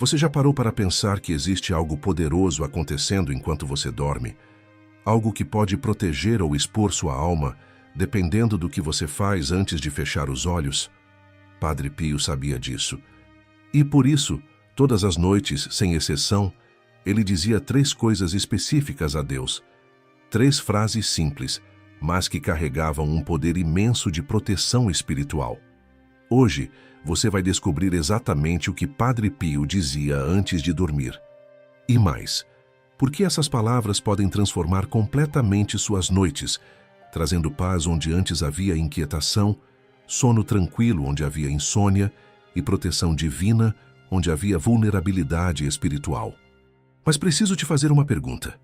Você já parou para pensar que existe algo poderoso acontecendo enquanto você dorme? Algo que pode proteger ou expor sua alma, dependendo do que você faz antes de fechar os olhos? Padre Pio sabia disso. E por isso, todas as noites, sem exceção, ele dizia 3 coisas específicas a Deus. 3 frases simples, mas que carregavam um poder imenso de proteção espiritual. Hoje, você vai descobrir exatamente o que Padre Pio dizia antes de dormir. E mais, porque essas palavras podem transformar completamente suas noites, trazendo paz onde antes havia inquietação, sono tranquilo onde havia insônia e proteção divina onde havia vulnerabilidade espiritual. Mas preciso te fazer uma pergunta.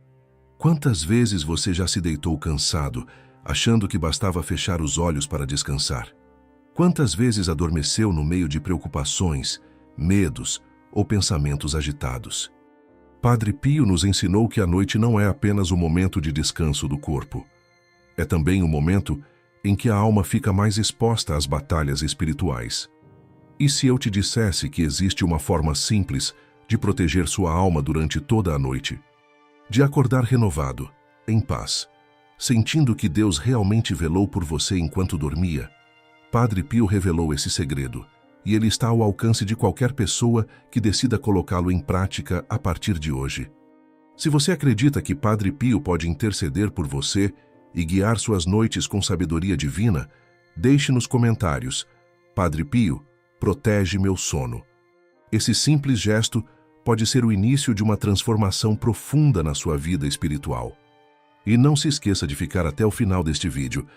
Quantas vezes você já se deitou cansado, achando que bastava fechar os olhos para descansar? Quantas vezes adormeceu no meio de preocupações, medos ou pensamentos agitados? Padre Pio nos ensinou que a noite não é apenas o momento de descanso do corpo. É também o momento em que a alma fica mais exposta às batalhas espirituais. E se eu te dissesse que existe uma forma simples de proteger sua alma durante toda a noite? De acordar renovado, em paz, sentindo que Deus realmente velou por você enquanto dormia? Padre Pio revelou esse segredo, e ele está ao alcance de qualquer pessoa que decida colocá-lo em prática a partir de hoje. Se você acredita que Padre Pio pode interceder por você e guiar suas noites com sabedoria divina, deixe nos comentários: Padre Pio, protege meu sono. Esse simples gesto pode ser o início de uma transformação profunda na sua vida espiritual. E não se esqueça de ficar até o final deste vídeo,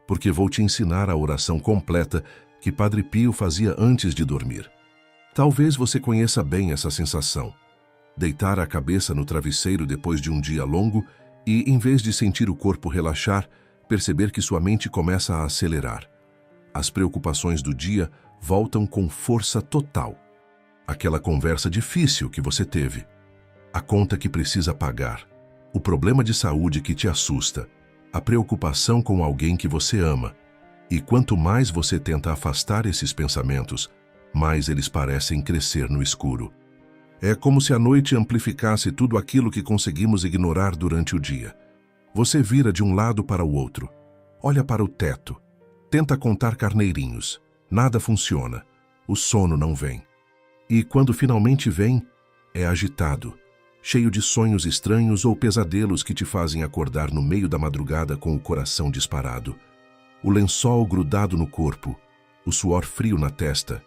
porque vou te ensinar a oração completa que Padre Pio fazia antes de dormir. Talvez você conheça bem essa sensação. Deitar a cabeça no travesseiro depois de um dia longo e, em vez de sentir o corpo relaxar, perceber que sua mente começa a acelerar. As preocupações do dia voltam com força total. Aquela conversa difícil que você teve, a conta que precisa pagar, o problema de saúde que te assusta, a preocupação com alguém que você ama. E quanto mais você tenta afastar esses pensamentos, mais eles parecem crescer no escuro. É como se a noite amplificasse tudo aquilo que conseguimos ignorar durante o dia. Você vira de um lado para o outro, olha para o teto, tenta contar carneirinhos, nada funciona, o sono não vem. E quando finalmente vem, é agitado, cheio de sonhos estranhos ou pesadelos que te fazem acordar no meio da madrugada com o coração disparado. O lençol grudado no corpo, o suor frio na testa.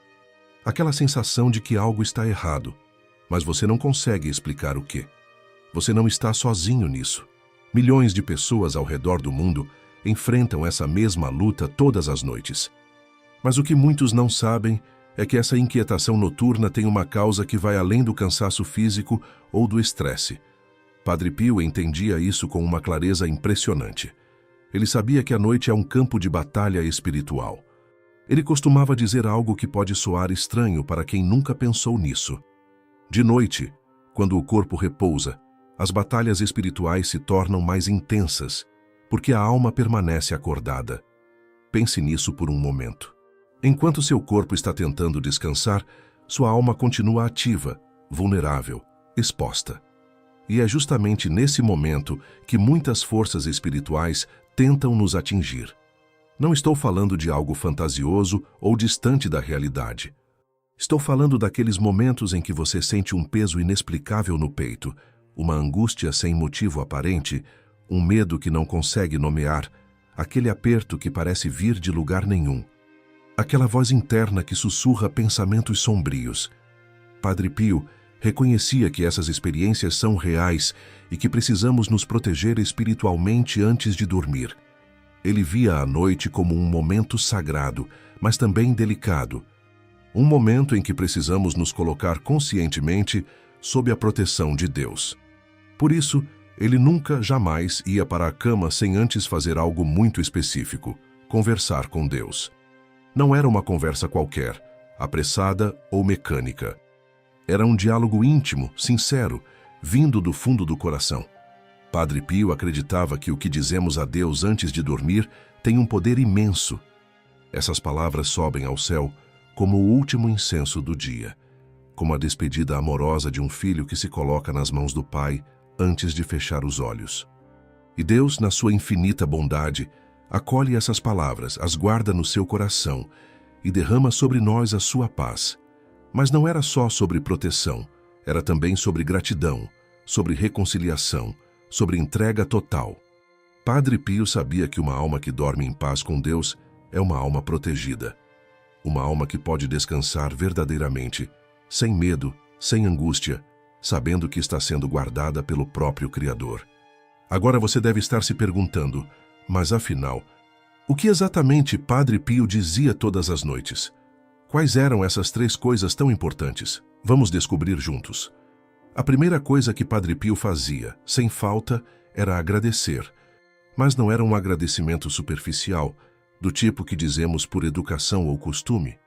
Aquela sensação de que algo está errado, mas você não consegue explicar o quê. Você não está sozinho nisso. Milhões de pessoas ao redor do mundo enfrentam essa mesma luta todas as noites. Mas o que muitos não sabem é que essa inquietação noturna tem uma causa que vai além do cansaço físico ou do estresse. Padre Pio entendia isso com uma clareza impressionante. Ele sabia que a noite é um campo de batalha espiritual. Ele costumava dizer algo que pode soar estranho para quem nunca pensou nisso. De noite, quando o corpo repousa, as batalhas espirituais se tornam mais intensas, porque a alma permanece acordada. Pense nisso por um momento. Enquanto seu corpo está tentando descansar, sua alma continua ativa, vulnerável, exposta. E é justamente nesse momento que muitas forças espirituais tentam nos atingir. Não estou falando de algo fantasioso ou distante da realidade. Estou falando daqueles momentos em que você sente um peso inexplicável no peito, uma angústia sem motivo aparente, um medo que não consegue nomear, aquele aperto que parece vir de lugar nenhum. Aquela voz interna que sussurra pensamentos sombrios. Padre Pio reconhecia que essas experiências são reais e que precisamos nos proteger espiritualmente antes de dormir. Ele via a noite como um momento sagrado, mas também delicado. Um momento em que precisamos nos colocar conscientemente sob a proteção de Deus. Por isso, ele nunca, jamais ia para a cama sem antes fazer algo muito específico: conversar com Deus. Não era uma conversa qualquer, apressada ou mecânica. Era um diálogo íntimo, sincero, vindo do fundo do coração. Padre Pio acreditava que o que dizemos a Deus antes de dormir tem um poder imenso. Essas palavras sobem ao céu como o último incenso do dia, como a despedida amorosa de um filho que se coloca nas mãos do pai antes de fechar os olhos. E Deus, na sua infinita bondade, acolhe essas palavras, as guarda no seu coração e derrama sobre nós a sua paz. Mas não era só sobre proteção, era também sobre gratidão, sobre reconciliação, sobre entrega total. Padre Pio sabia que uma alma que dorme em paz com Deus é uma alma protegida. Uma alma que pode descansar verdadeiramente, sem medo, sem angústia, sabendo que está sendo guardada pelo próprio Criador. Agora você deve estar se perguntando, mas afinal, o que exatamente Padre Pio dizia todas as noites? Quais eram essas 3 coisas tão importantes? Vamos descobrir juntos. A primeira coisa que Padre Pio fazia, sem falta, era agradecer. Mas não era um agradecimento superficial, do tipo que dizemos por educação ou costume.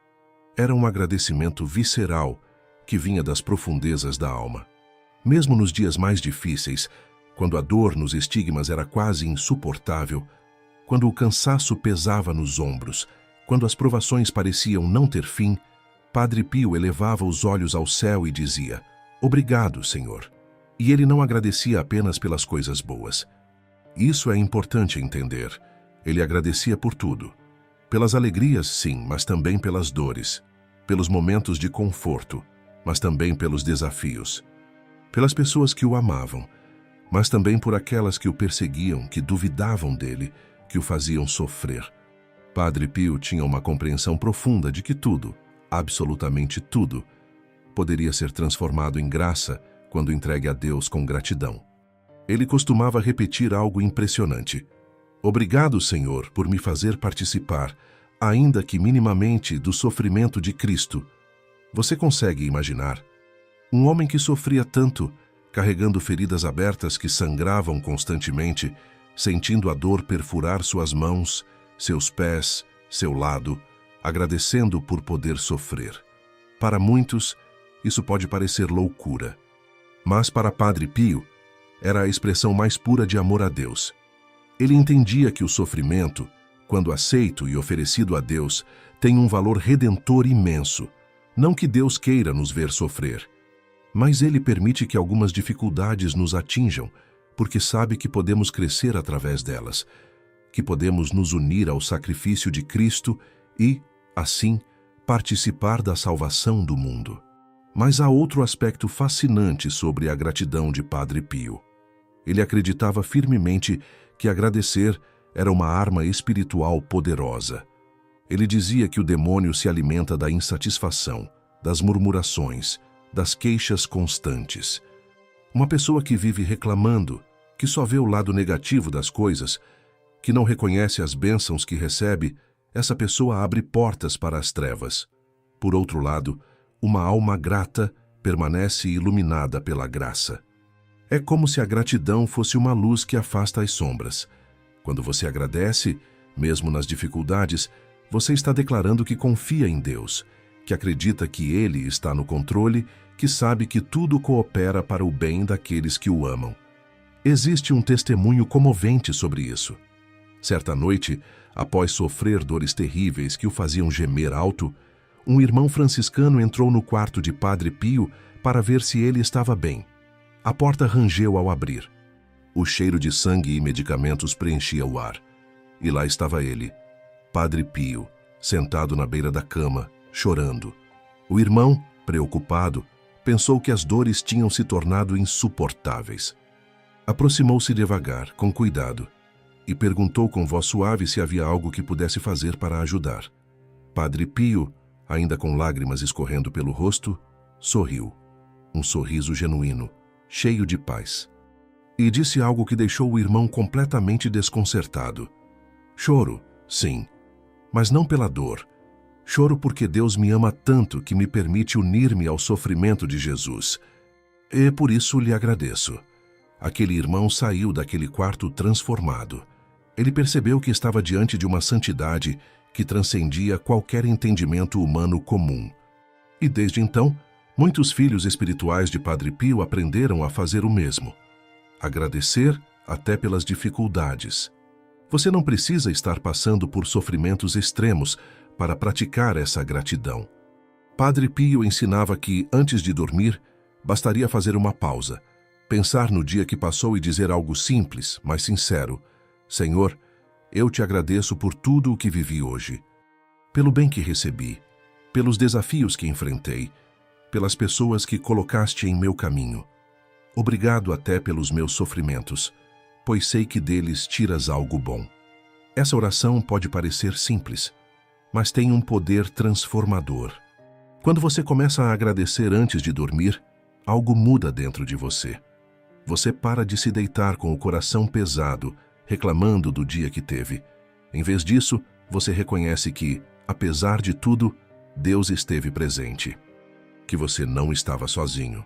Era um agradecimento visceral, que vinha das profundezas da alma. Mesmo nos dias mais difíceis, quando a dor nos estigmas era quase insuportável, quando o cansaço pesava nos ombros, quando as provações pareciam não ter fim, Padre Pio elevava os olhos ao céu e dizia: "Obrigado, Senhor." E ele não agradecia apenas pelas coisas boas. Isso é importante entender. Ele agradecia por tudo. Pelas alegrias, sim, mas também pelas dores. Pelos momentos de conforto, mas também pelos desafios. Pelas pessoas que o amavam, mas também por aquelas que o perseguiam, que duvidavam dele, que o faziam sofrer. Padre Pio tinha uma compreensão profunda de que tudo, absolutamente tudo, poderia ser transformado em graça quando entregue a Deus com gratidão. Ele costumava repetir algo impressionante: "Obrigado, Senhor, por me fazer participar, ainda que minimamente, do sofrimento de Cristo." Você consegue imaginar? Um homem que sofria tanto, carregando feridas abertas que sangravam constantemente, sentindo a dor perfurar suas mãos, seus pés, seu lado, agradecendo por poder sofrer. Para muitos, isso pode parecer loucura. Mas para Padre Pio, era a expressão mais pura de amor a Deus. Ele entendia que o sofrimento, quando aceito e oferecido a Deus, tem um valor redentor imenso. Não que Deus queira nos ver sofrer, mas Ele permite que algumas dificuldades nos atinjam, porque sabe que podemos crescer através delas, que podemos nos unir ao sacrifício de Cristo e, assim, participar da salvação do mundo. Mas há outro aspecto fascinante sobre a gratidão de Padre Pio. Ele acreditava firmemente que agradecer era uma arma espiritual poderosa. Ele dizia que o demônio se alimenta da insatisfação, das murmurações, das queixas constantes. Uma pessoa que vive reclamando, que só vê o lado negativo das coisas, que não reconhece as bênçãos que recebe, essa pessoa abre portas para as trevas. Por outro lado, uma alma grata permanece iluminada pela graça. É como se a gratidão fosse uma luz que afasta as sombras. Quando você agradece, mesmo nas dificuldades, você está declarando que confia em Deus, que acredita que Ele está no controle, que sabe que tudo coopera para o bem daqueles que o amam. Existe um testemunho comovente sobre isso. Certa noite, após sofrer dores terríveis que o faziam gemer alto, um irmão franciscano entrou no quarto de Padre Pio para ver se ele estava bem. A porta rangeu ao abrir. O cheiro de sangue e medicamentos preenchia o ar. E lá estava ele, Padre Pio, sentado na beira da cama, chorando. O irmão, preocupado, pensou que as dores tinham se tornado insuportáveis. Aproximou-se devagar, com cuidado, e perguntou com voz suave se havia algo que pudesse fazer para ajudar. Padre Pio, ainda com lágrimas escorrendo pelo rosto, sorriu. Um sorriso genuíno, cheio de paz. E disse algo que deixou o irmão completamente desconcertado. Choro, sim, mas não pela dor. Choro porque Deus me ama tanto que me permite unir-me ao sofrimento de Jesus. E por isso lhe agradeço. Aquele irmão saiu daquele quarto transformado. Ele percebeu que estava diante de uma santidade que transcendia qualquer entendimento humano comum. E desde então, muitos filhos espirituais de Padre Pio aprenderam a fazer o mesmo. Agradecer até pelas dificuldades. Você não precisa estar passando por sofrimentos extremos para praticar essa gratidão. Padre Pio ensinava que, antes de dormir, bastaria fazer uma pausa, pensar no dia que passou e dizer algo simples, mas sincero: Senhor, eu te agradeço por tudo o que vivi hoje, pelo bem que recebi, pelos desafios que enfrentei, pelas pessoas que colocaste em meu caminho. Obrigado até pelos meus sofrimentos, pois sei que deles tiras algo bom. Essa oração pode parecer simples, mas tem um poder transformador. Quando você começa a agradecer antes de dormir, algo muda dentro de você. Você para de se deitar com o coração pesado, reclamando do dia que teve. Em vez disso, você reconhece que, apesar de tudo, Deus esteve presente. Que você não estava sozinho.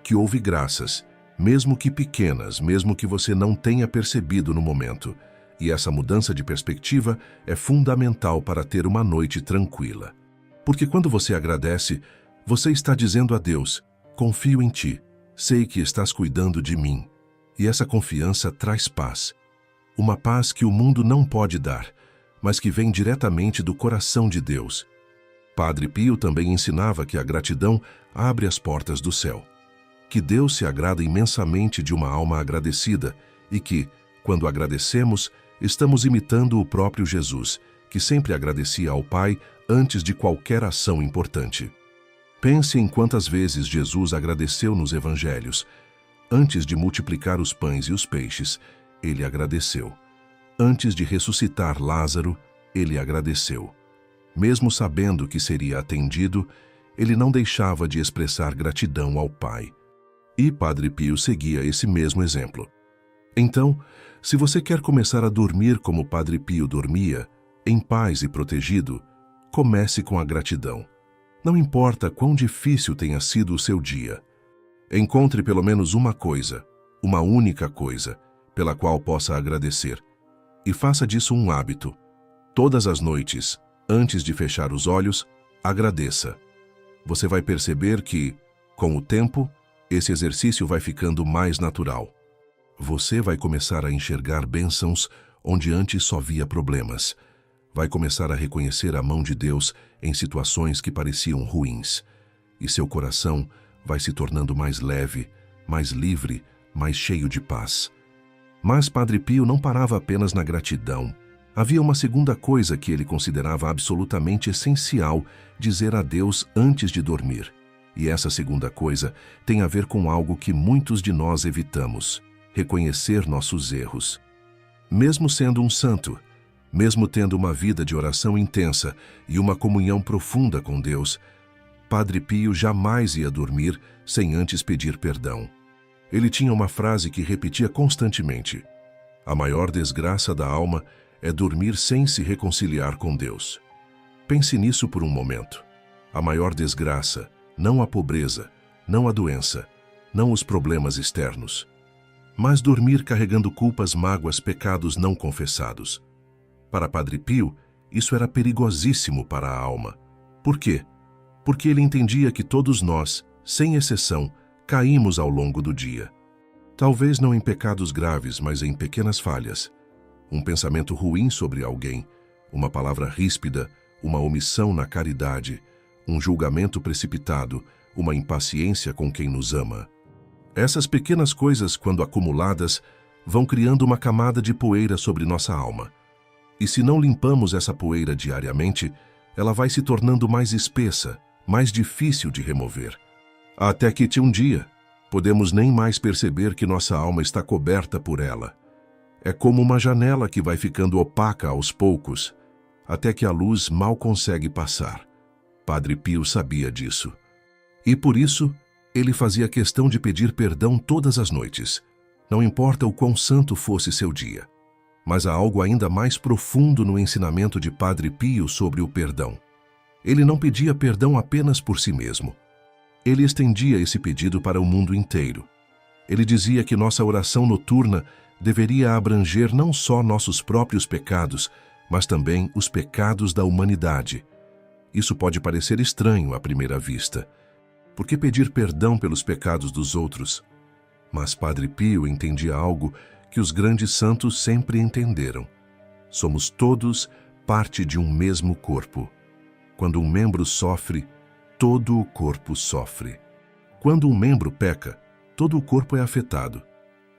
Que houve graças, mesmo que pequenas, mesmo que você não tenha percebido no momento. E essa mudança de perspectiva é fundamental para ter uma noite tranquila. Porque quando você agradece, você está dizendo a Deus: confio em ti, sei que estás cuidando de mim. E essa confiança traz paz. Uma paz que o mundo não pode dar, mas que vem diretamente do coração de Deus. Padre Pio também ensinava que a gratidão abre as portas do céu. Que Deus se agrada imensamente de uma alma agradecida e que, quando agradecemos, estamos imitando o próprio Jesus, que sempre agradecia ao Pai antes de qualquer ação importante. Pense em quantas vezes Jesus agradeceu nos evangelhos. Antes de multiplicar os pães e os peixes, ele agradeceu. Antes de ressuscitar Lázaro, ele agradeceu. Mesmo sabendo que seria atendido, ele não deixava de expressar gratidão ao Pai. E Padre Pio seguia esse mesmo exemplo. Então, se você quer começar a dormir como Padre Pio dormia, em paz e protegido, comece com a gratidão. Não importa quão difícil tenha sido o seu dia. Encontre pelo menos uma coisa, uma única coisa, pela qual possa agradecer. E faça disso um hábito. Todas as noites, antes de fechar os olhos, agradeça. Você vai perceber que, com o tempo, esse exercício vai ficando mais natural. Você vai começar a enxergar bênçãos onde antes só via problemas. Vai começar a reconhecer a mão de Deus em situações que pareciam ruins. E seu coração vai se tornando mais leve, mais livre, mais cheio de paz. Mas Padre Pio não parava apenas na gratidão. Havia uma segunda coisa que ele considerava absolutamente essencial dizer a Deus antes de dormir. E essa segunda coisa tem a ver com algo que muitos de nós evitamos: reconhecer nossos erros. Mesmo sendo um santo, mesmo tendo uma vida de oração intensa e uma comunhão profunda com Deus, Padre Pio jamais ia dormir sem antes pedir perdão. Ele tinha uma frase que repetia constantemente: a maior desgraça da alma é dormir sem se reconciliar com Deus. Pense nisso por um momento. A maior desgraça, não a pobreza, não a doença, não os problemas externos, mas dormir carregando culpas, mágoas, pecados não confessados. Para Padre Pio, isso era perigosíssimo para a alma. Por quê? Porque ele entendia que todos nós, sem exceção, caímos ao longo do dia. Talvez não em pecados graves, mas em pequenas falhas. Um pensamento ruim sobre alguém, uma palavra ríspida, uma omissão na caridade, um julgamento precipitado, uma impaciência com quem nos ama. Essas pequenas coisas, quando acumuladas, vão criando uma camada de poeira sobre nossa alma. E se não limpamos essa poeira diariamente, ela vai se tornando mais espessa, mais difícil de remover. Até que um dia, podemos nem mais perceber que nossa alma está coberta por ela. É como uma janela que vai ficando opaca aos poucos, até que a luz mal consegue passar. Padre Pio sabia disso. E por isso, ele fazia questão de pedir perdão todas as noites. Não importa o quão santo fosse seu dia. Mas há algo ainda mais profundo no ensinamento de Padre Pio sobre o perdão. Ele não pedia perdão apenas por si mesmo. Ele estendia esse pedido para o mundo inteiro. Ele dizia que nossa oração noturna deveria abranger não só nossos próprios pecados, mas também os pecados da humanidade. Isso pode parecer estranho à primeira vista. Por que pedir perdão pelos pecados dos outros? Mas Padre Pio entendia algo que os grandes santos sempre entenderam. Somos todos parte de um mesmo corpo. Quando um membro sofre, todo o corpo sofre. Quando um membro peca, todo o corpo é afetado.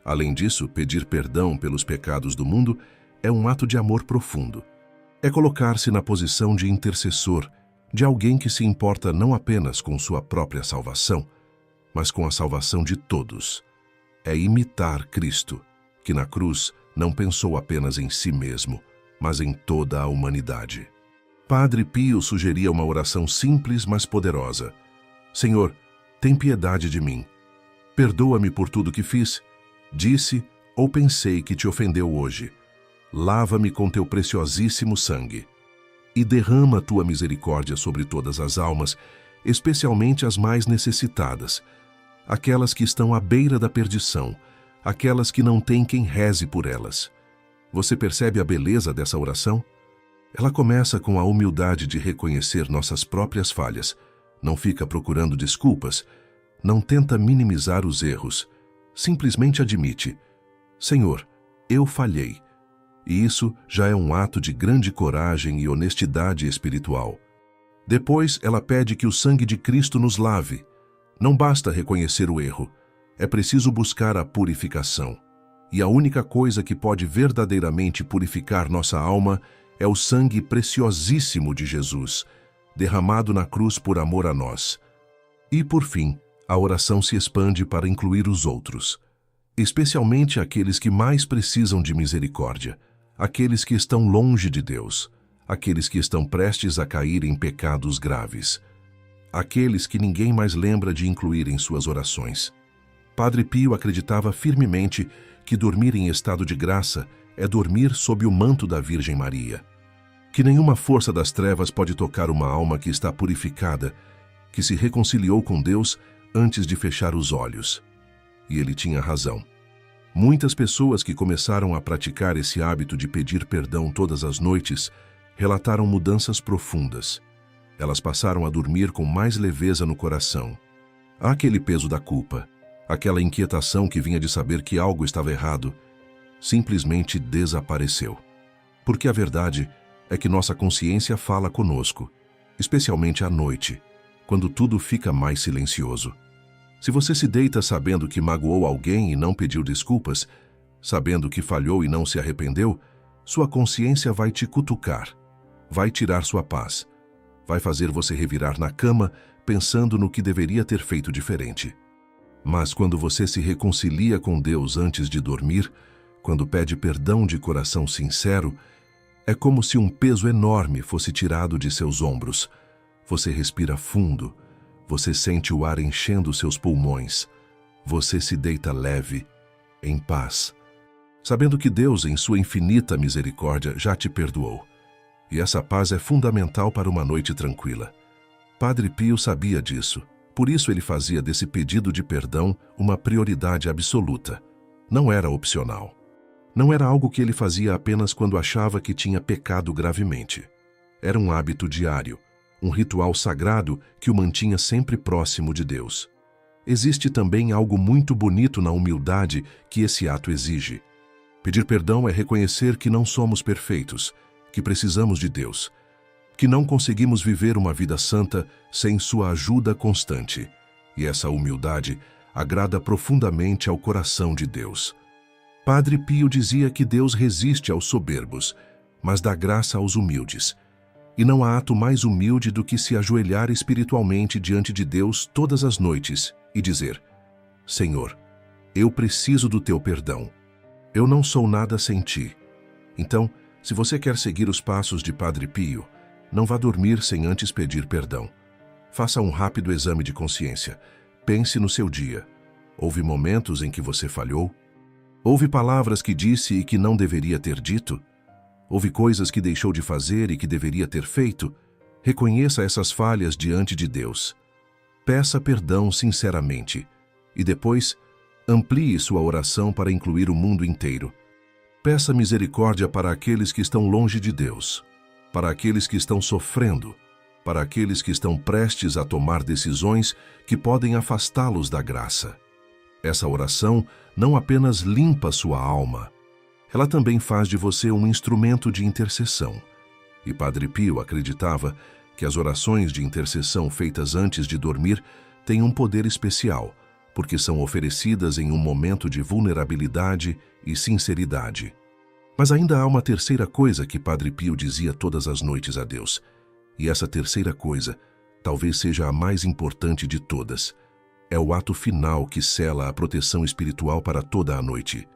Além disso, pedir perdão pelos pecados do mundo é um ato de amor profundo. É colocar-se na posição de intercessor, de alguém que se importa não apenas com sua própria salvação, mas com a salvação de todos. É imitar Cristo, que na cruz não pensou apenas em si mesmo, mas em toda a humanidade. Padre Pio sugeria uma oração simples, mas poderosa. Senhor, tem piedade de mim. Perdoa-me por tudo que fiz, disse ou pensei que te ofendeu hoje. Lava-me com teu preciosíssimo sangue. E derrama tua misericórdia sobre todas as almas, especialmente as mais necessitadas, aquelas que estão à beira da perdição, aquelas que não têm quem reze por elas. Você percebe a beleza dessa oração? Ela começa com a humildade de reconhecer nossas próprias falhas, não fica procurando desculpas, não tenta minimizar os erros, simplesmente admite: Senhor, eu falhei. E isso já é um ato de grande coragem e honestidade espiritual. Depois, ela pede que o sangue de Cristo nos lave. Não basta reconhecer o erro, é preciso buscar a purificação. E a única coisa que pode verdadeiramente purificar nossa alma é o sangue preciosíssimo de Jesus, derramado na cruz por amor a nós. E, por fim, a oração se expande para incluir os outros, especialmente aqueles que mais precisam de misericórdia, aqueles que estão longe de Deus, aqueles que estão prestes a cair em pecados graves, aqueles que ninguém mais lembra de incluir em suas orações. Padre Pio acreditava firmemente que dormir em estado de graça é dormir sob o manto da Virgem Maria, que nenhuma força das trevas pode tocar uma alma que está purificada, que se reconciliou com Deus antes de fechar os olhos. E ele tinha razão. Muitas pessoas que começaram a praticar esse hábito de pedir perdão todas as noites relataram mudanças profundas. Elas passaram a dormir com mais leveza no coração. Aquele peso da culpa, aquela inquietação que vinha de saber que algo estava errado, simplesmente desapareceu. Porque a verdade é que nossa consciência fala conosco, especialmente à noite, quando tudo fica mais silencioso. Se você se deita sabendo que magoou alguém e não pediu desculpas, sabendo que falhou e não se arrependeu, sua consciência vai te cutucar, vai tirar sua paz, vai fazer você revirar na cama pensando no que deveria ter feito diferente. Mas quando você se reconcilia com Deus antes de dormir, quando pede perdão de coração sincero, é como se um peso enorme fosse tirado de seus ombros. Você respira fundo, você sente o ar enchendo seus pulmões, você se deita leve, em paz, sabendo que Deus, em sua infinita misericórdia, já te perdoou. E essa paz é fundamental para uma noite tranquila. Padre Pio sabia disso, por isso ele fazia desse pedido de perdão uma prioridade absoluta. Não era opcional. Não era algo que ele fazia apenas quando achava que tinha pecado gravemente. Era um hábito diário, um ritual sagrado que o mantinha sempre próximo de Deus. Existe também algo muito bonito na humildade que esse ato exige. Pedir perdão é reconhecer que não somos perfeitos, que precisamos de Deus, que não conseguimos viver uma vida santa sem sua ajuda constante. E essa humildade agrada profundamente ao coração de Deus. Padre Pio dizia que Deus resiste aos soberbos, mas dá graça aos humildes. E não há ato mais humilde do que se ajoelhar espiritualmente diante de Deus todas as noites e dizer: Senhor, eu preciso do teu perdão. Eu não sou nada sem ti. Então, se você quer seguir os passos de Padre Pio, não vá dormir sem antes pedir perdão. Faça um rápido exame de consciência. Pense no seu dia. Houve momentos em que você falhou? Houve palavras que disse e que não deveria ter dito? Houve coisas que deixou de fazer e que deveria ter feito? Reconheça essas falhas diante de Deus. Peça perdão sinceramente. E depois, amplie sua oração para incluir o mundo inteiro. Peça misericórdia para aqueles que estão longe de Deus, para aqueles que estão sofrendo, para aqueles que estão prestes a tomar decisões que podem afastá-los da graça. Essa oração não apenas limpa sua alma, ela também faz de você um instrumento de intercessão. E Padre Pio acreditava que as orações de intercessão feitas antes de dormir têm um poder especial, porque são oferecidas em um momento de vulnerabilidade e sinceridade. Mas ainda há uma terceira coisa que Padre Pio dizia todas as noites a Deus. E essa terceira coisa talvez seja a mais importante de todas. É o ato final que sela a proteção espiritual para toda a noite.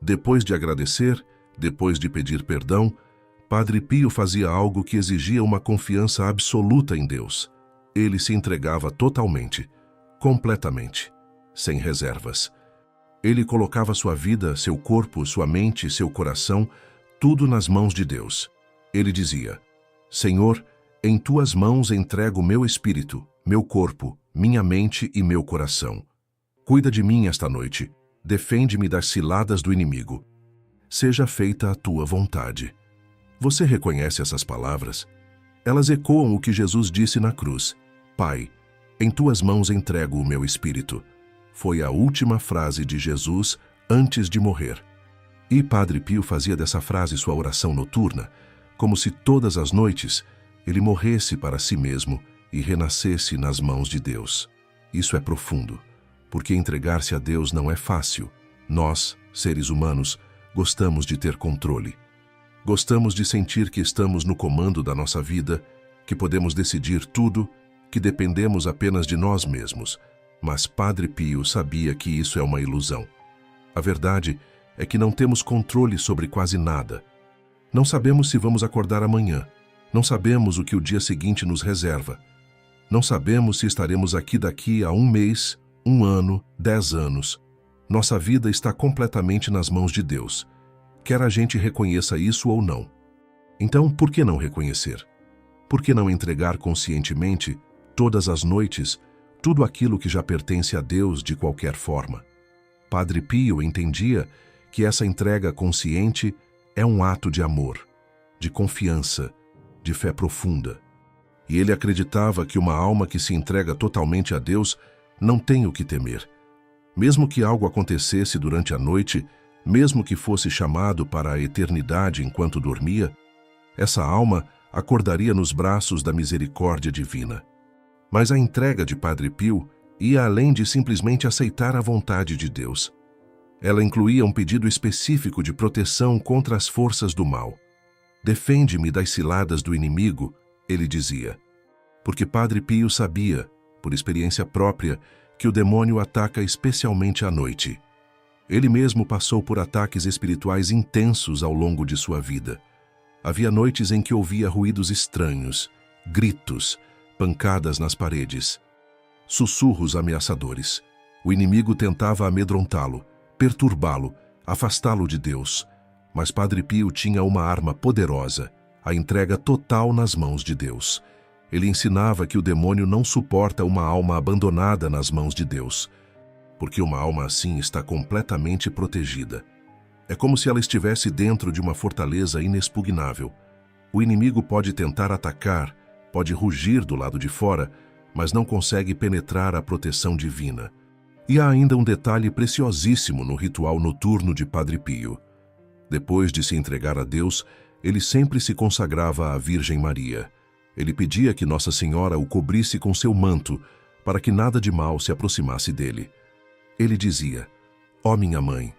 Depois de agradecer, depois de pedir perdão, Padre Pio fazia algo que exigia uma confiança absoluta em Deus. Ele se entregava totalmente, completamente, sem reservas. Ele colocava sua vida, seu corpo, sua mente, seu coração, tudo nas mãos de Deus. Ele dizia: Senhor, em tuas mãos entrego meu espírito, meu corpo, minha mente e meu coração. Cuida de mim esta noite. Defende-me das ciladas do inimigo. Seja feita a tua vontade. Você reconhece essas palavras? Elas ecoam o que Jesus disse na cruz: Pai, em tuas mãos entrego o meu espírito. Foi a última frase de Jesus antes de morrer. E Padre Pio fazia dessa frase sua oração noturna, como se todas as noites ele morresse para si mesmo e renascesse nas mãos de Deus. Isso é profundo, porque entregar-se a Deus não é fácil. Nós, seres humanos, gostamos de ter controle. Gostamos de sentir que estamos no comando da nossa vida, que podemos decidir tudo, que dependemos apenas de nós mesmos. Mas Padre Pio sabia que isso é uma ilusão. A verdade é que não temos controle sobre quase nada. Não sabemos se vamos acordar amanhã. Não sabemos o que o dia seguinte nos reserva. Não sabemos se estaremos aqui daqui a 1 mês, 1 ano, 10 anos. Nossa vida está completamente nas mãos de Deus, quer a gente reconheça isso ou não. Então, por que não reconhecer? Por que não entregar conscientemente, todas as noites, tudo aquilo que já pertence a Deus de qualquer forma? Padre Pio entendia que essa entrega consciente é um ato de amor, de confiança, de fé profunda. E ele acreditava que uma alma que se entrega totalmente a Deus não tem o que temer. Mesmo que algo acontecesse durante a noite, mesmo que fosse chamado para a eternidade enquanto dormia, essa alma acordaria nos braços da misericórdia divina. Mas a entrega de Padre Pio ia além de simplesmente aceitar a vontade de Deus. Ela incluía um pedido específico de proteção contra as forças do mal. Defende-me das ciladas do inimigo, ele dizia. Porque Padre Pio sabia, por experiência própria, que o demônio ataca especialmente à noite. Ele mesmo passou por ataques espirituais intensos ao longo de sua vida. Havia noites em que ouvia ruídos estranhos, gritos, pancadas nas paredes, sussurros ameaçadores. O inimigo tentava amedrontá-lo, perturbá-lo, afastá-lo de Deus. Mas Padre Pio tinha uma arma poderosa, a entrega total nas mãos de Deus. Ele ensinava que o demônio não suporta uma alma abandonada nas mãos de Deus, porque uma alma assim está completamente protegida. É como se ela estivesse dentro de uma fortaleza inexpugnável. O inimigo pode tentar atacar, pode rugir do lado de fora, mas não consegue penetrar a proteção divina. E há ainda um detalhe preciosíssimo no ritual noturno de Padre Pio. Depois de se entregar a Deus, ele sempre se consagrava à Virgem Maria. Ele pedia que Nossa Senhora o cobrisse com seu manto, para que nada de mal se aproximasse dele. Ele dizia: Ó minha mãe,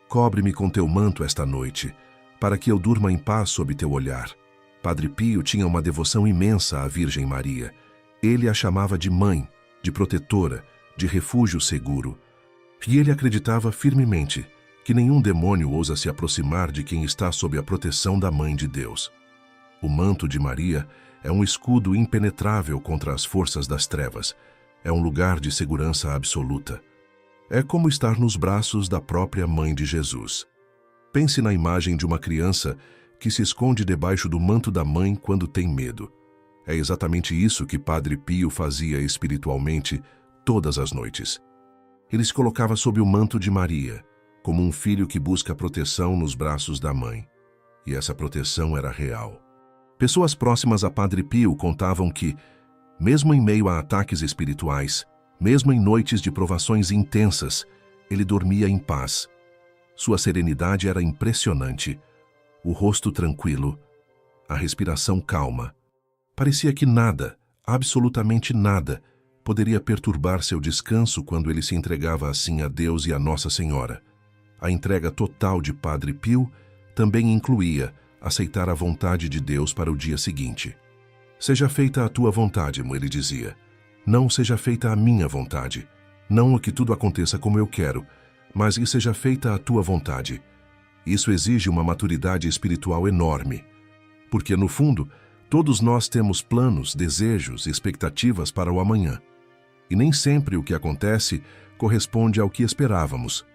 cobre-me com teu manto esta noite, para que eu durma em paz sob teu olhar. Padre Pio tinha uma devoção imensa à Virgem Maria. Ele a chamava de mãe, de protetora, de refúgio seguro. E ele acreditava firmemente que nenhum demônio ousa se aproximar de quem está sob a proteção da Mãe de Deus. O manto de Maria é um escudo impenetrável contra as forças das trevas. É um lugar de segurança absoluta. É como estar nos braços da própria Mãe de Jesus. Pense na imagem de uma criança que se esconde debaixo do manto da mãe quando tem medo. É exatamente isso que Padre Pio fazia espiritualmente todas as noites. Ele se colocava sob o manto de Maria, como um filho que busca proteção nos braços da mãe. E essa proteção era real. Pessoas próximas a Padre Pio contavam que, mesmo em meio a ataques espirituais, mesmo em noites de provações intensas, ele dormia em paz. Sua serenidade era impressionante, o rosto tranquilo, a respiração calma. Parecia que nada, absolutamente nada, poderia perturbar seu descanso quando ele se entregava assim a Deus e a Nossa Senhora. A entrega total de Padre Pio também incluía aceitar a vontade de Deus para o dia seguinte. Seja feita a tua vontade, ele dizia. Não seja feita a minha vontade. Não que tudo aconteça como eu quero, mas que seja feita a tua vontade. Isso exige uma maturidade espiritual enorme, porque, no fundo, todos nós temos planos, desejos, expectativas para o amanhã. E nem sempre o que acontece corresponde ao que esperávamos.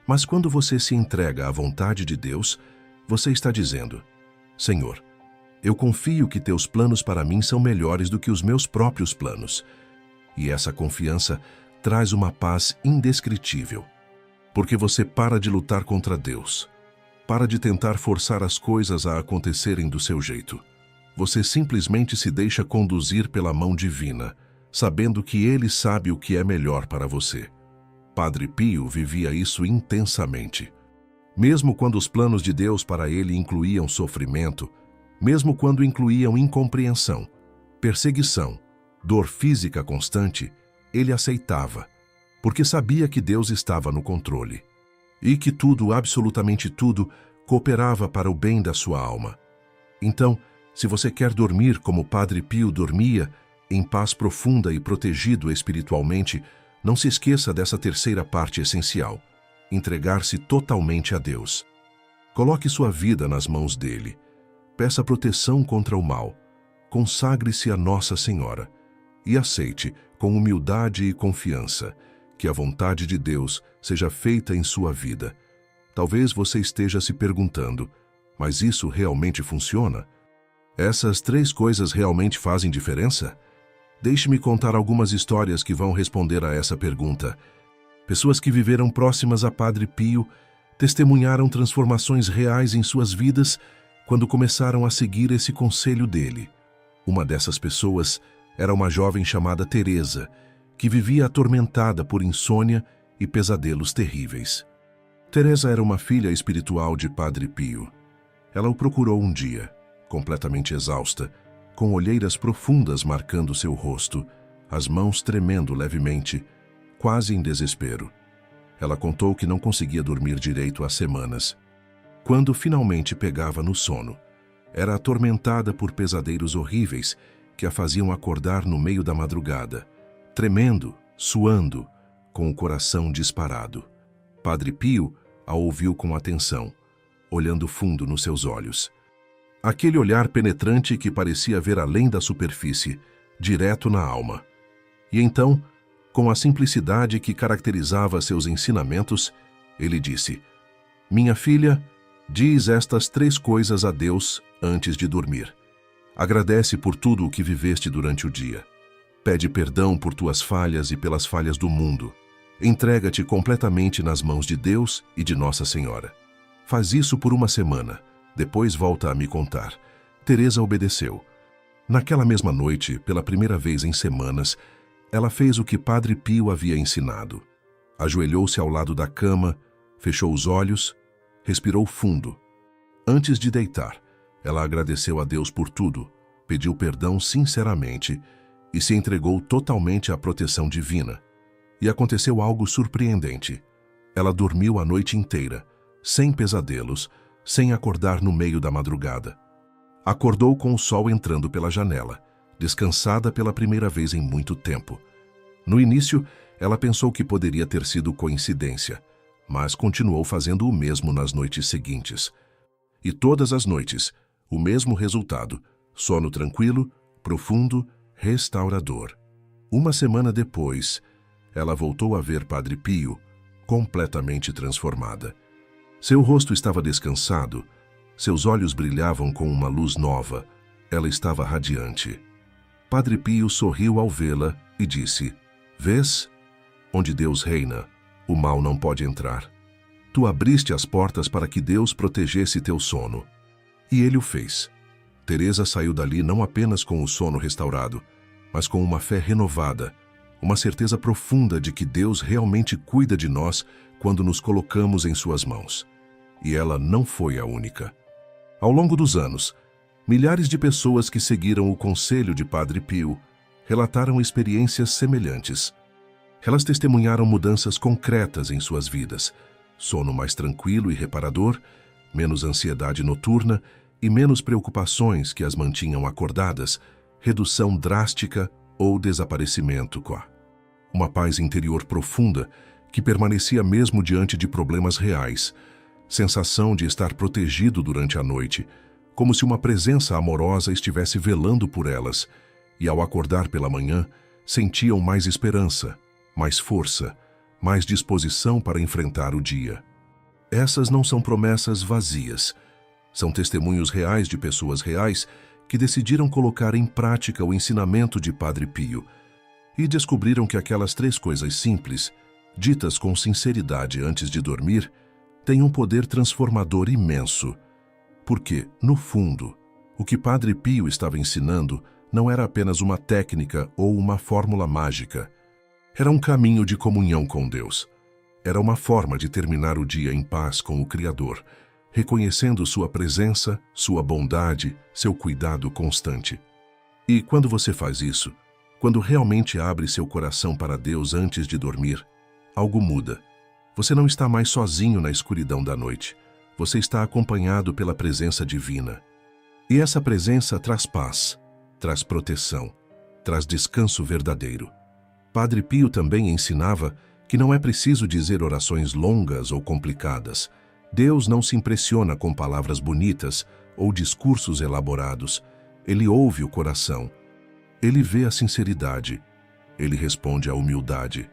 Mas quando você se entrega à vontade de Deus, você está dizendo: Senhor, eu confio que teus planos para mim são melhores do que os meus próprios planos. E essa confiança traz uma paz indescritível. Porque você para de lutar contra Deus. Para de tentar forçar as coisas a acontecerem do seu jeito. Você simplesmente se deixa conduzir pela mão divina, sabendo que Ele sabe o que é melhor para você. Padre Pio vivia isso intensamente. Mesmo quando os planos de Deus para ele incluíam sofrimento, mesmo quando incluíam incompreensão, perseguição, dor física constante, ele aceitava, porque sabia que Deus estava no controle e que tudo, absolutamente tudo, cooperava para o bem da sua alma. Então, se você quer dormir como Padre Pio dormia, em paz profunda e protegido espiritualmente, não se esqueça dessa terceira parte essencial: entregar-se totalmente a Deus. Coloque sua vida nas mãos dele. Peça proteção contra o mal. Consagre-se a Nossa Senhora e aceite, com humildade e confiança, que a vontade de Deus seja feita em sua vida. Talvez você esteja se perguntando: mas isso realmente funciona? Essas três coisas realmente fazem diferença? Deixe-me contar algumas histórias que vão responder a essa pergunta. Pessoas que viveram próximas a Padre Pio testemunharam transformações reais em suas vidas quando começaram a seguir esse conselho dele. Uma dessas pessoas era uma jovem chamada Teresa, que vivia atormentada por insônia e pesadelos terríveis. Teresa era uma filha espiritual de Padre Pio. Ela o procurou um dia, completamente exausta, com olheiras profundas marcando seu rosto, as mãos tremendo levemente, quase em desespero. Ela contou que não conseguia dormir direito há semanas. Quando finalmente pegava no sono, era atormentada por pesadelos horríveis que a faziam acordar no meio da madrugada, tremendo, suando, com o coração disparado. Padre Pio a ouviu com atenção, olhando fundo nos seus olhos. Aquele olhar penetrante que parecia ver além da superfície, direto na alma. E então, com a simplicidade que caracterizava seus ensinamentos, ele disse: Minha filha, diz estas três coisas a Deus antes de dormir. Agradece por tudo o que viveste durante o dia. Pede perdão por tuas falhas e pelas falhas do mundo. Entrega-te completamente nas mãos de Deus e de Nossa Senhora. Faz isso por uma semana. Depois volta a me contar. Teresa obedeceu. Naquela mesma noite, pela primeira vez em semanas, ela fez o que Padre Pio havia ensinado. Ajoelhou-se ao lado da cama, fechou os olhos, respirou fundo. Antes de deitar, ela agradeceu a Deus por tudo, pediu perdão sinceramente e se entregou totalmente à proteção divina. E aconteceu algo surpreendente. Ela dormiu a noite inteira, sem pesadelos, sem acordar no meio da madrugada. Acordou com o sol entrando pela janela, descansada pela primeira vez em muito tempo. No início, ela pensou que poderia ter sido coincidência, mas continuou fazendo o mesmo nas noites seguintes. E todas as noites, o mesmo resultado: sono tranquilo, profundo, restaurador. Uma semana depois, ela voltou a ver Padre Pio, completamente transformada. Seu rosto estava descansado, seus olhos brilhavam com uma luz nova, ela estava radiante. Padre Pio sorriu ao vê-la e disse: Vês? Onde Deus reina, o mal não pode entrar. Tu abriste as portas para que Deus protegesse teu sono. E ele o fez. Teresa saiu dali não apenas com o sono restaurado, mas com uma fé renovada, uma certeza profunda de que Deus realmente cuida de nós quando nos colocamos em suas mãos. E ela não foi a única. Ao longo dos anos, Milhares de pessoas que seguiram o conselho de Padre Pio relataram experiências semelhantes. Elas testemunharam mudanças concretas em suas vidas: sono mais tranquilo e reparador, menos ansiedade noturna e menos preocupações que as mantinham acordadas, redução drástica ou desaparecimento, uma paz interior profunda que permanecia mesmo diante de problemas reais, sensação de estar protegido durante a noite, como se uma presença amorosa estivesse velando por elas, e ao acordar pela manhã, sentiam mais esperança, mais força, mais disposição para enfrentar o dia. Essas não são promessas vazias, são testemunhos reais de pessoas reais que decidiram colocar em prática o ensinamento de Padre Pio e descobriram que aquelas 3 coisas simples, ditas com sinceridade antes de dormir, têm um poder transformador imenso. Porque, no fundo, o que Padre Pio estava ensinando não era apenas uma técnica ou uma fórmula mágica. Era um caminho de comunhão com Deus. Era uma forma de terminar o dia em paz com o Criador, reconhecendo sua presença, sua bondade, seu cuidado constante. E quando você faz isso, quando realmente abre seu coração para Deus antes de dormir, algo muda. Você não está mais sozinho na escuridão da noite. Você está acompanhado pela presença divina. E essa presença traz paz, traz proteção, traz descanso verdadeiro. Padre Pio também ensinava que não é preciso dizer orações longas ou complicadas. Deus não se impressiona com palavras bonitas ou discursos elaborados. Ele ouve o coração. Ele vê a sinceridade. Ele responde à humildade.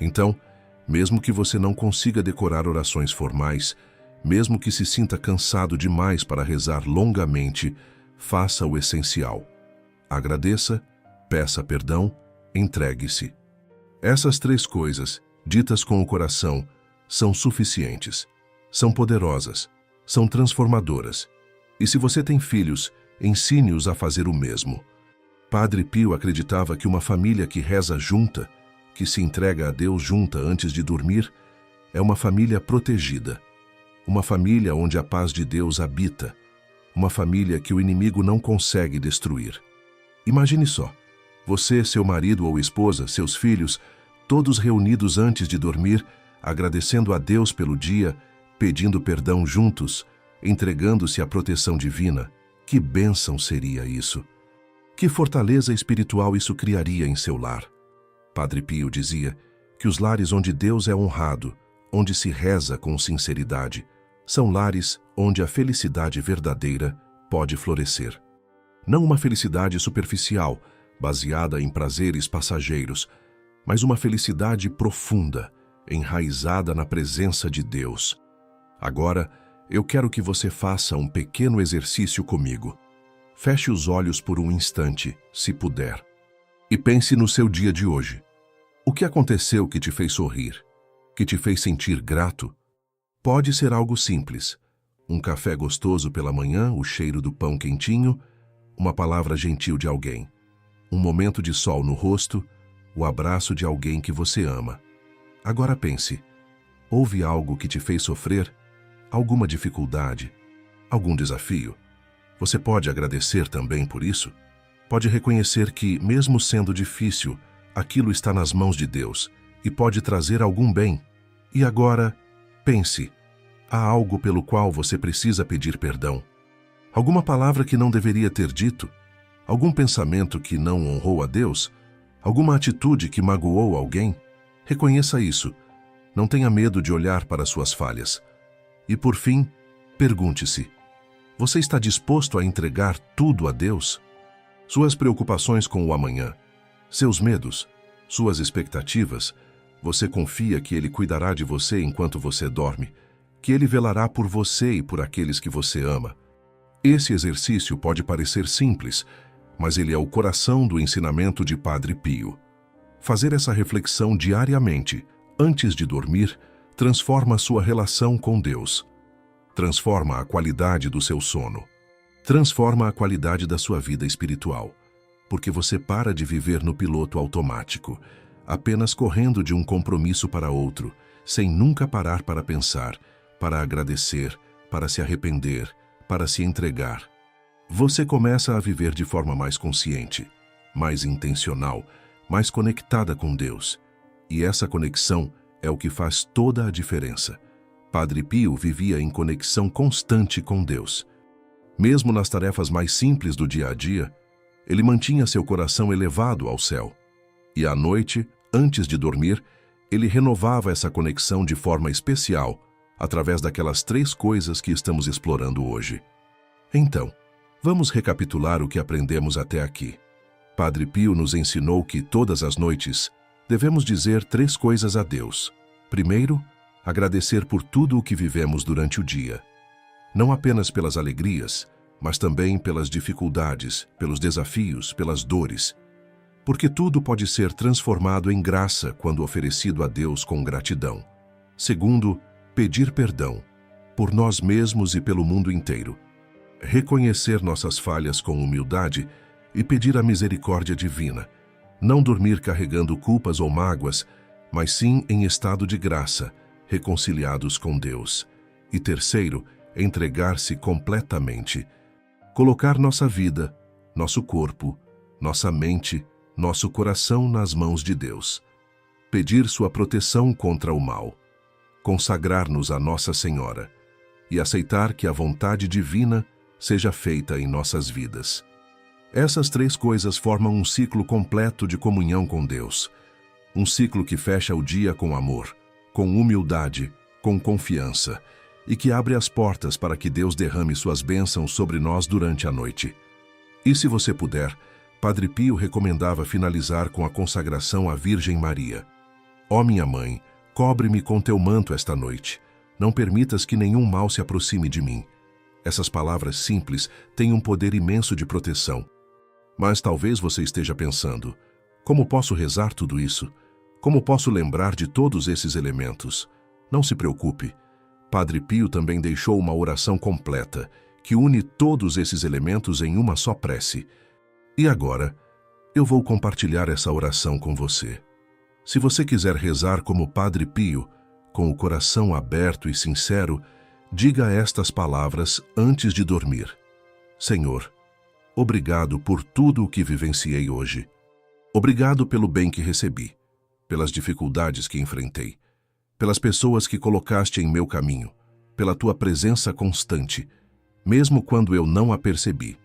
Então, mesmo que você não consiga decorar orações formais, mesmo que se sinta cansado demais para rezar longamente, faça o essencial. Agradeça, peça perdão, entregue-se. Essas 3 coisas, ditas com o coração, são suficientes, são poderosas, são transformadoras. E se você tem filhos, ensine-os a fazer o mesmo. Padre Pio acreditava que uma família que reza junta, que se entrega a Deus junta antes de dormir, é uma família protegida. Uma família onde a paz de Deus habita. Uma família que o inimigo não consegue destruir. Imagine só, você, seu marido ou esposa, seus filhos, todos reunidos antes de dormir, agradecendo a Deus pelo dia, pedindo perdão juntos, entregando-se à proteção divina. Que bênção seria isso! Que fortaleza espiritual isso criaria em seu lar! Padre Pio dizia que os lares onde Deus é honrado, onde se reza com sinceridade, são lares onde a felicidade verdadeira pode florescer. Não uma felicidade superficial, baseada em prazeres passageiros, mas uma felicidade profunda, enraizada na presença de Deus. Agora, eu quero que você faça um pequeno exercício comigo. Feche os olhos por um instante, se puder, e pense no seu dia de hoje. O que aconteceu que te fez sorrir? Que te fez sentir grato? Pode ser algo simples. Um café gostoso pela manhã, o cheiro do pão quentinho, uma palavra gentil de alguém, um momento de sol no rosto, o abraço de alguém que você ama. Agora pense, houve algo que te fez sofrer? Alguma dificuldade? Algum desafio? Você pode agradecer também por isso? Pode reconhecer que, mesmo sendo difícil, aquilo está nas mãos de Deus e pode trazer algum bem. E agora, pense, há algo pelo qual você precisa pedir perdão? Alguma palavra que não deveria ter dito? Algum pensamento que não honrou a Deus? Alguma atitude que magoou alguém? Reconheça isso. Não tenha medo de olhar para suas falhas. E por fim, pergunte-se: você está disposto a entregar tudo a Deus? Suas preocupações com o amanhã, seus medos, suas expectativas, você confia que Ele cuidará de você enquanto você dorme, que Ele velará por você e por aqueles que você ama. Esse exercício pode parecer simples, mas ele é o coração do ensinamento de Padre Pio. Fazer essa reflexão diariamente, antes de dormir, transforma a sua relação com Deus. Transforma a qualidade do seu sono. Transforma a qualidade da sua vida espiritual. Porque você para de viver no piloto automático, apenas correndo de um compromisso para outro, sem nunca parar para pensar, para agradecer, para se arrepender, para se entregar. você começa a viver de forma mais consciente, mais intencional, mais conectada com Deus. E essa conexão é o que faz toda a diferença. Padre Pio vivia em conexão constante com Deus. Mesmo nas tarefas mais simples do dia a dia, ele mantinha seu coração elevado ao céu. E à noite, antes de dormir, ele renovava essa conexão de forma especial, através daquelas 3 coisas que estamos explorando hoje. Então, vamos recapitular o que aprendemos até aqui. Padre Pio nos ensinou que todas as noites devemos dizer 3 coisas a Deus. Primeiro, agradecer por tudo o que vivemos durante o dia. Não apenas pelas alegrias, mas também pelas dificuldades, pelos desafios, pelas dores. Porque tudo pode ser transformado em graça quando oferecido a Deus com gratidão. Segundo, pedir perdão, por nós mesmos e pelo mundo inteiro. Reconhecer nossas falhas com humildade e pedir a misericórdia divina. Não dormir carregando culpas ou mágoas, mas sim em estado de graça, reconciliados com Deus. E terceiro, entregar-se completamente. Colocar nossa vida, nosso corpo, nossa mente, nosso coração nas mãos de Deus. Pedir sua proteção contra o mal. Consagrar-nos a Nossa Senhora e aceitar que a vontade divina seja feita em nossas vidas. Essas 3 coisas formam um ciclo completo de comunhão com Deus. Um ciclo que fecha o dia com amor, com humildade, com confiança e que abre as portas para que Deus derrame suas bênçãos sobre nós durante a noite. E se você puder, Padre Pio recomendava finalizar com a consagração à Virgem Maria. Ó minha Mãe, cobre-me com teu manto esta noite. Não permitas que nenhum mal se aproxime de mim. Essas palavras simples têm um poder imenso de proteção. Mas talvez você esteja pensando, como posso rezar tudo isso? Como posso lembrar de todos esses elementos? Não se preocupe. Padre Pio também deixou uma oração completa, que une todos esses elementos em uma só prece. E agora, eu vou compartilhar essa oração com você. Se você quiser rezar como Padre Pio, com o coração aberto e sincero, diga estas palavras antes de dormir. Senhor, obrigado por tudo o que vivenciei hoje. Obrigado pelo bem que recebi, pelas dificuldades que enfrentei, pelas pessoas que colocaste em meu caminho, pela tua presença constante, mesmo quando eu não a percebi.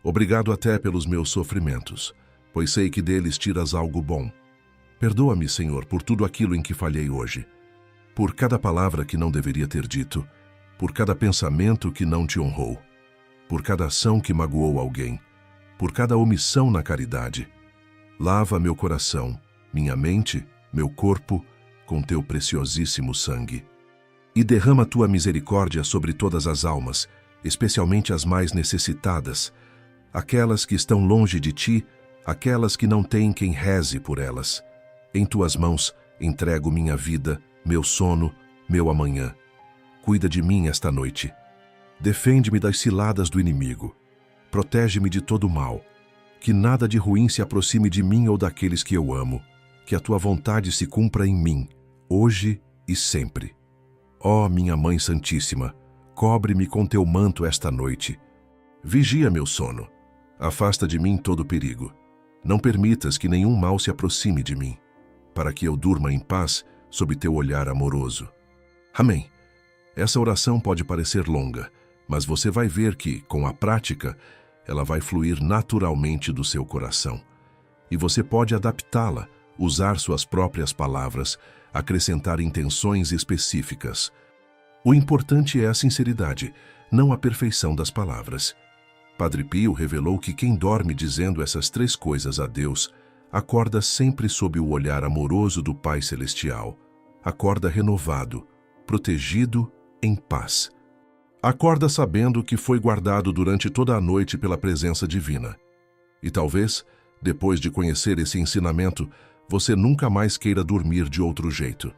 Obrigado até pelos meus sofrimentos, pois sei que deles tiras algo bom. Perdoa-me, Senhor, por tudo aquilo em que falhei hoje, por cada palavra que não deveria ter dito, por cada pensamento que não te honrou, por cada ação que magoou alguém, por cada omissão na caridade. Lava meu coração, minha mente, meu corpo, com teu preciosíssimo sangue. E derrama tua misericórdia sobre todas as almas, especialmente as mais necessitadas, aquelas que estão longe de ti, aquelas que não têm quem reze por elas. Em tuas mãos entrego minha vida, meu sono, meu amanhã. Cuida de mim esta noite. Defende-me das ciladas do inimigo. Protege-me de todo mal. Que nada de ruim se aproxime de mim ou daqueles que eu amo. Que a tua vontade se cumpra em mim, hoje e sempre. Ó minha Mãe Santíssima, cobre-me com teu manto esta noite. Vigia meu sono. Afasta de mim todo perigo. Não permitas que nenhum mal se aproxime de mim, para que eu durma em paz sob teu olhar amoroso. Amém. Essa oração pode parecer longa, mas você vai ver que, com a prática, ela vai fluir naturalmente do seu coração. E você pode adaptá-la, usar suas próprias palavras, acrescentar intenções específicas. O importante é a sinceridade, não a perfeição das palavras. Padre Pio revelou que quem dorme dizendo essas 3 coisas a Deus, acorda sempre sob o olhar amoroso do Pai Celestial. Acorda renovado, protegido, em paz. Acorda sabendo que foi guardado durante toda a noite pela presença divina. E talvez, depois de conhecer esse ensinamento, você nunca mais queira dormir de outro jeito.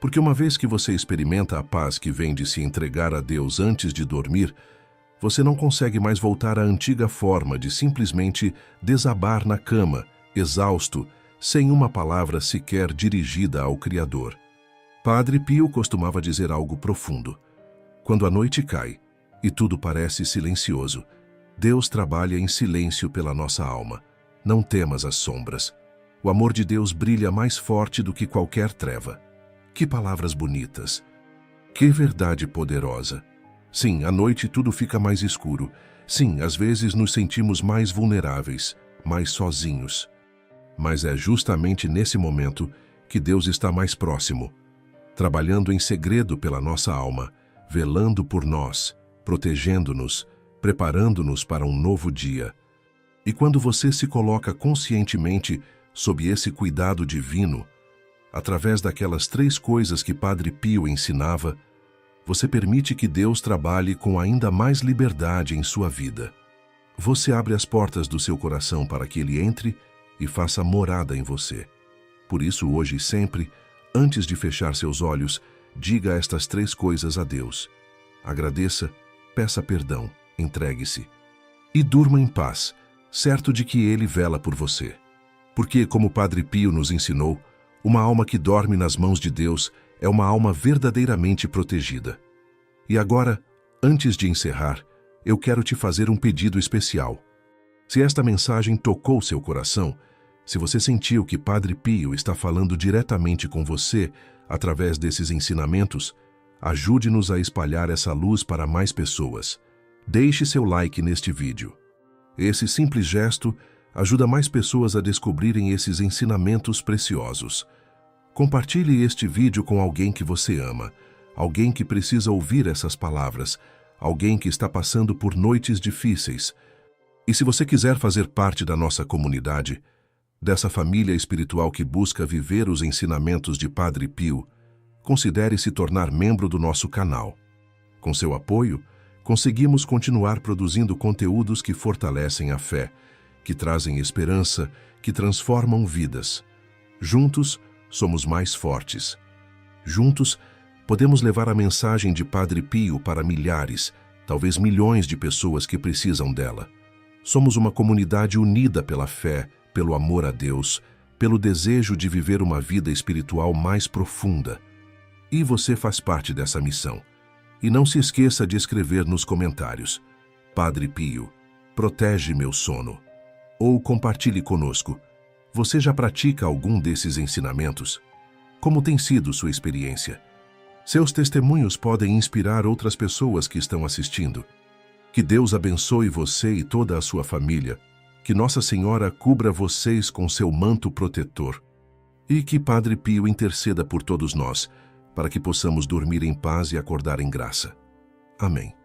Porque uma vez que você experimenta a paz que vem de se entregar a Deus antes de dormir, você não consegue mais voltar à antiga forma de simplesmente desabar na cama, exausto, sem uma palavra sequer dirigida ao Criador. Padre Pio costumava dizer algo profundo. Quando a noite cai e tudo parece silencioso, Deus trabalha em silêncio pela nossa alma. Não temas as sombras. O amor de Deus brilha mais forte do que qualquer treva. Que palavras bonitas! Que verdade poderosa! Sim, à noite tudo fica mais escuro. Sim, às vezes nos sentimos mais vulneráveis, mais sozinhos. Mas é justamente nesse momento que Deus está mais próximo, trabalhando em segredo pela nossa alma, velando por nós, protegendo-nos, preparando-nos para um novo dia. E quando você se coloca conscientemente sob esse cuidado divino, através daquelas 3 coisas que Padre Pio ensinava, você permite que Deus trabalhe com ainda mais liberdade em sua vida. Você abre as portas do seu coração para que Ele entre e faça morada em você. Por isso, hoje e sempre, antes de fechar seus olhos, diga estas 3 coisas a Deus. Agradeça, peça perdão, entregue-se. E durma em paz, certo de que Ele vela por você. Porque, como Padre Pio nos ensinou, uma alma que dorme nas mãos de Deus é uma alma verdadeiramente protegida. E agora, antes de encerrar, eu quero te fazer um pedido especial. Se esta mensagem tocou seu coração, se você sentiu que Padre Pio está falando diretamente com você através desses ensinamentos, ajude-nos a espalhar essa luz para mais pessoas. Deixe seu like neste vídeo. Esse simples gesto ajuda mais pessoas a descobrirem esses ensinamentos preciosos. Compartilhe este vídeo com alguém que você ama, alguém que precisa ouvir essas palavras, alguém que está passando por noites difíceis. E se você quiser fazer parte da nossa comunidade, dessa família espiritual que busca viver os ensinamentos de Padre Pio, considere se tornar membro do nosso canal. Com seu apoio, conseguimos continuar produzindo conteúdos que fortalecem a fé, que trazem esperança, que transformam vidas. Juntos, somos mais fortes. Juntos, podemos levar a mensagem de Padre Pio para milhares, talvez milhões de pessoas que precisam dela. Somos uma comunidade unida pela fé, pelo amor a Deus, pelo desejo de viver uma vida espiritual mais profunda. E você faz parte dessa missão. E não se esqueça de escrever nos comentários: Padre Pio, protege meu sono. Ou compartilhe conosco: você já pratica algum desses ensinamentos? Como tem sido sua experiência? Seus testemunhos podem inspirar outras pessoas que estão assistindo. Que Deus abençoe você e toda a sua família. Que Nossa Senhora cubra vocês com seu manto protetor. E que Padre Pio interceda por todos nós, para que possamos dormir em paz e acordar em graça. Amém.